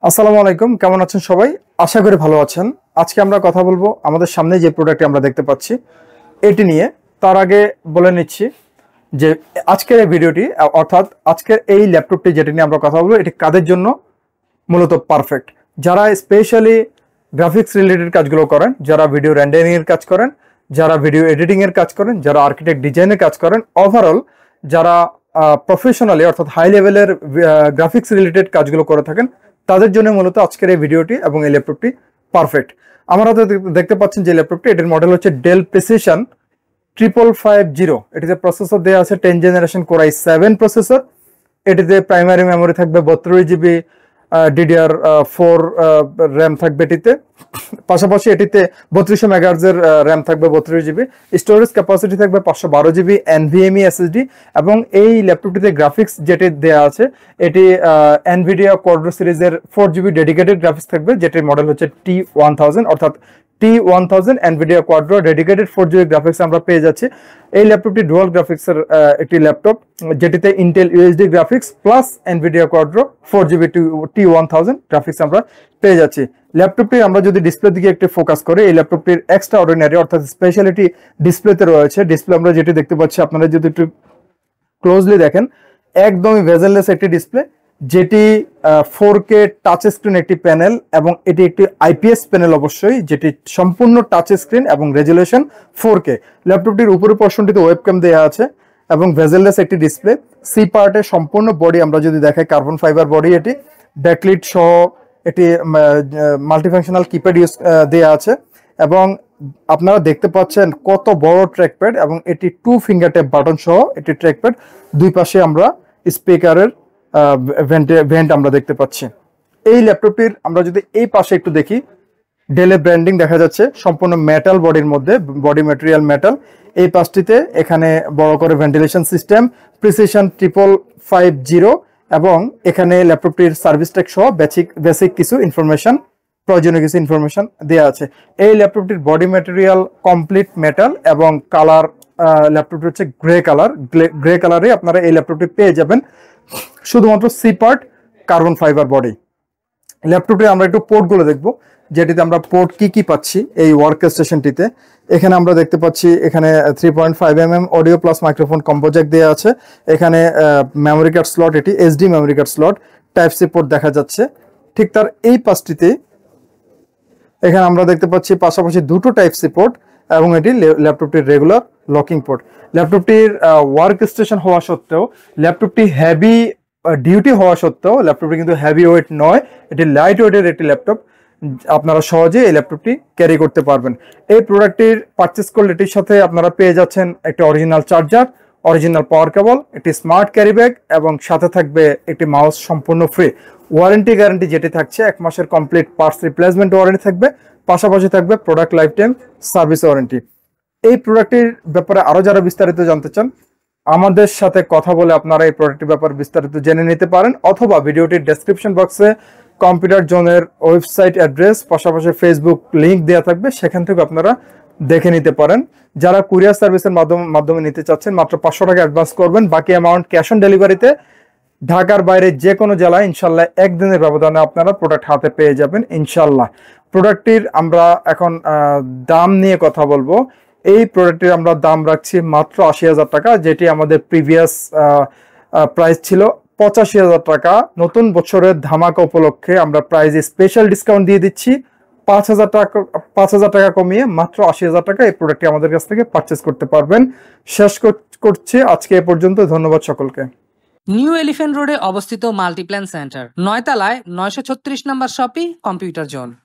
আসসালামু আলাইকুম, কেমন আছেন সবাই? আশা করি ভালো আছেন। আজকে আমরা কথা বলবো আমাদের সামনে যে প্রোডাক্টটি আমরা দেখতে পাচ্ছি এটি নিয়ে। তার আগে বলে নিচ্ছি যে আজকের এই ভিডিওটি অর্থাৎ আজকের এই ল্যাপটপটি যেটি নিয়ে আমরা কথা বলবো এটি কাদের জন্য মূলত পারফেক্ট। যারা স্পেশালি গ্রাফিক্স রিলেটেড কাজগুলো করেন, যারা ভিডিও রেন্ডারিং এর কাজ করেন, যারা ভিডিও এডিটিং এর কাজ করেন, যারা আর্কিটেক্ট ডিজাইনের কাজ করেন, ওভারঅল যারা প্রফেশনালি অর্থাৎ হাই লেভেলের গ্রাফিক্স রিলেটেড কাজগুলো করে থাকেন তাদের জন্য মূলত আজকের এই ভিডিওটি এবং এই ল্যাপটপটি পারফেক্ট। আমরা তো দেখতে পাচ্ছেন যে ল্যাপটপটি, এটির মডেল হচ্ছে ডেল প্রিসিশন 5550। এটিতে প্রসেসর দেওয়া আছে 10 জেনারেশন কোর i7 প্রসেসর। এটিতে প্রাইমারি মেমোরি থাকবে 32 জিবি, DDR4 র্যাম থাকবে এটিতে। পাশাপাশি এটিতে 3200 মেগাহার্জের র্যাম থাকবে 32 জিবি, স্টোরেজ ক্যাপাসিটি থাকবে 512 জিবি NVMe SSD। এবং এই ল্যাপটপটিতে গ্রাফিক্স যেটি দেওয়া আছে এটি NVIDIA কোয়াড্রো সিরিজের 4 GB ডেডিকেটেড গ্রাফিক্স থাকবে, যেটির মডেল হচ্ছে T1000 অর্থাৎ T1000 NVIDIA কোয়াড্রো dedicated 4 GB graphics আমরা পেয়ে যাচ্ছি। এই ল্যাপটপটি ডুয়াল গ্রাফিক্সের একটি ল্যাপটপ, যেটিতে Intel UHD graphics plus NVIDIA কোয়াড্রো 4 GB T1000 graphics আমরা পেয়ে যাচ্ছি। ল্যাপটপটি আমরা যদি ডিসপ্লে দিকে একটু ফোকাস করি, এই ল্যাপটপটির এক্সট্রা অর্ডিনারি অর্থাৎ স্পেশালিটি ডিসপ্লেতে রয়েছে। ডিসপ্লে আমরা যেটি দেখতে পাচ্ছি, আপনারা যদি একটু ক্লোজলি দেখেন, একদমই ভেজেললেস একটি ডিসপ্লে, যেটি 4K টাচ স্ক্রিন একটি প্যানেল এবং এটি একটি IPS প্যানেল অবশ্যই, যেটি সম্পূর্ণ টাচ স্ক্রিন এবং রেজুলেশন 4K। ল্যাপটপটির উপরের পোর্শনটিতে ওয়েবক্যাম দেওয়া আছে এবং ভেজেললেস একটি ডিসপ্লে। সি পার্টের সম্পূর্ণ বডি আমরা যদি দেখাই, কার্বন ফাইবার বডি, এটি ব্যাকলিট সহ এটি মাল্টিফাংশনাল কিপ্যাড ইউজ দেওয়া আছে। এবং আপনারা দেখতে পাচ্ছেন কত বড় ট্র্যাকপ্যাড, এবং এটি 2 ফিঙ্গার ট্যাপ বাটন সহ এটি ট্র্যাকপ্যাড। দুই পাশে আমরা স্পিকারের ভেন্ট আমরা দেখতে পাচ্ছি। এই ল্যাপটপটির আমরা যদি এই পাশে একটু দেখি, ডেলে ব্র্যান্ডিং দেখা যাচ্ছে সম্পূর্ণ মেটাল বডির মধ্যে, বডি ম্যাটেরিয়াল মেটাল। এই পাশটিতে এখানে বড় করে ভেন্টিলেশন সিস্টেম, প্রিসিশন 5550, এবং এখানে ল্যাপটপটির সার্ভিস ট্যাগ সহ বেসিক কিছু ইনফরমেশন, প্রয়োজনীয় কিছু ইনফরমেশন দেওয়া আছে। এই ল্যাপটপটির বডি ম্যাটেরিয়াল কমপ্লিট মেটাল এবং কালার, ল্যাপটপটি হচ্ছে গ্রে কালারে আপনারা এই ল্যাপটপটি পেয়ে যাবেন, শুধুমাত্র C part carbon fibre body. ল্যাপটপে আমরা একটু পোর্টগুলো দেখবো, যেটিতে আমরা পোর্ট কি পাচ্ছি এই ওয়ার্ক স্টেশনটিতে। এখানে আমরা দেখতে পাচ্ছি এখানে 3.5mm audio plus microphone combo jack দেওয়া আছে। এখানে মেমোরি কার্ড স্লট, এটি SD memory card slot, type C port দেখা যাচ্ছে। ঠিক তার এই পাশটিতে এখানে আমরা দেখতে পাচ্ছি পাশাপাশি দুটো টাইপ সি পোর্ট, এবং এটি ল্যাপটপটির রেগুলার লকিং পোর্ট। ল্যাপটপটির ওয়ার্ক স্টেশন হওয়া সত্ত্বেও, ল্যাপটপটি হেভি ডিউটি হওয়া সত্ত্বেও ল্যাপটপটি কিন্তু হেভি ওয়েট নয়, এটি লাইট ওয়েটের একটি ল্যাপটপ। আপনারা সহজে এই ল্যাপটপটি ক্যারি করতে পারবেন। এই প্রোডাক্টটির পারচেস করলে এটির সাথে আপনারা পেয়ে যাচ্ছেন একটি অরিজিনাল চার্জার, অরিজিনাল পাওয়ার কেবল, একটি স্মার্ট ক্যারি ব্যাগ, এবং সাথে থাকবে একটি মাউস সম্পূর্ণ ফ্রি। ওয়ারেন্টি গ্যারান্টি যেটি থাকছে 1 মাসের কমপ্লিট পার্টস রিপ্লেসমেন্ট ওয়ারেন্টি থাকবে, পাশাপাশি থাকবে product life time service warranty. এই প্রোডাক্টটির ব্যাপারে আরো যারা বিস্তারিত জানতে চান, আমাদের সাথে কথা বলে আপনারা এই প্রোডাক্টের ব্যাপারে বিস্তারিত জেনে নিতে পারেন, অথবা ভিডিওটির ডেসক্রিপশন বক্সে কম্পিউটার জোনের ওয়েবসাইট অ্যাড্রেস, পাশাপাশি ফেসবুক লিংক দেওয়া থাকবে, সেখান থেকে আপনারা দেখে নিতে পারেন। যারা কুরিয়ার সার্ভিসের মাধ্যমে নিতে চাচ্ছেন, মাত্র 500 টাকা অ্যাডভান্স করবেন, বাকি অ্যামাউন্ট ক্যাশ অন ডেলিভারিতে। ঢাকার বাইরে যে কোনো জেলায় ইনশাল্লাহ একদিনের ব্যবধানে আপনারা প্রোডাক্ট হাতে পেয়ে যাবেন ইনশাল্লাহ। প্রোডাক্টটির আমরা এখন দাম নিয়ে কথা বলবো। এই প্রোডাক্টটির আমরা দাম রাখছি মাত্র 80,000 টাকা, যেটি আমাদের প্রিভিয়াস প্রাইস ছিল 85,000 টাকা। নতুন বছরের ধামাকা উপলক্ষে আমরা প্রাইজে স্পেশাল ডিসকাউন্ট দিয়ে দিচ্ছি 5,000 টাকা কমিয়ে মাত্র 80,000 টাকা এই প্রোডাক্টটি আমাদের কাছ থেকে পারচেস করতে পারবেন। শেষ করছি আজকে এ পর্যন্ত। ধন্যবাদ সকলকে। নিউ এলিফ্যান্ট রোডে অবস্থিত মাল্টিপ্ল্যান সেন্টার, 9 তলায় 936 নম্বর শপি কম্পিউটার জোন।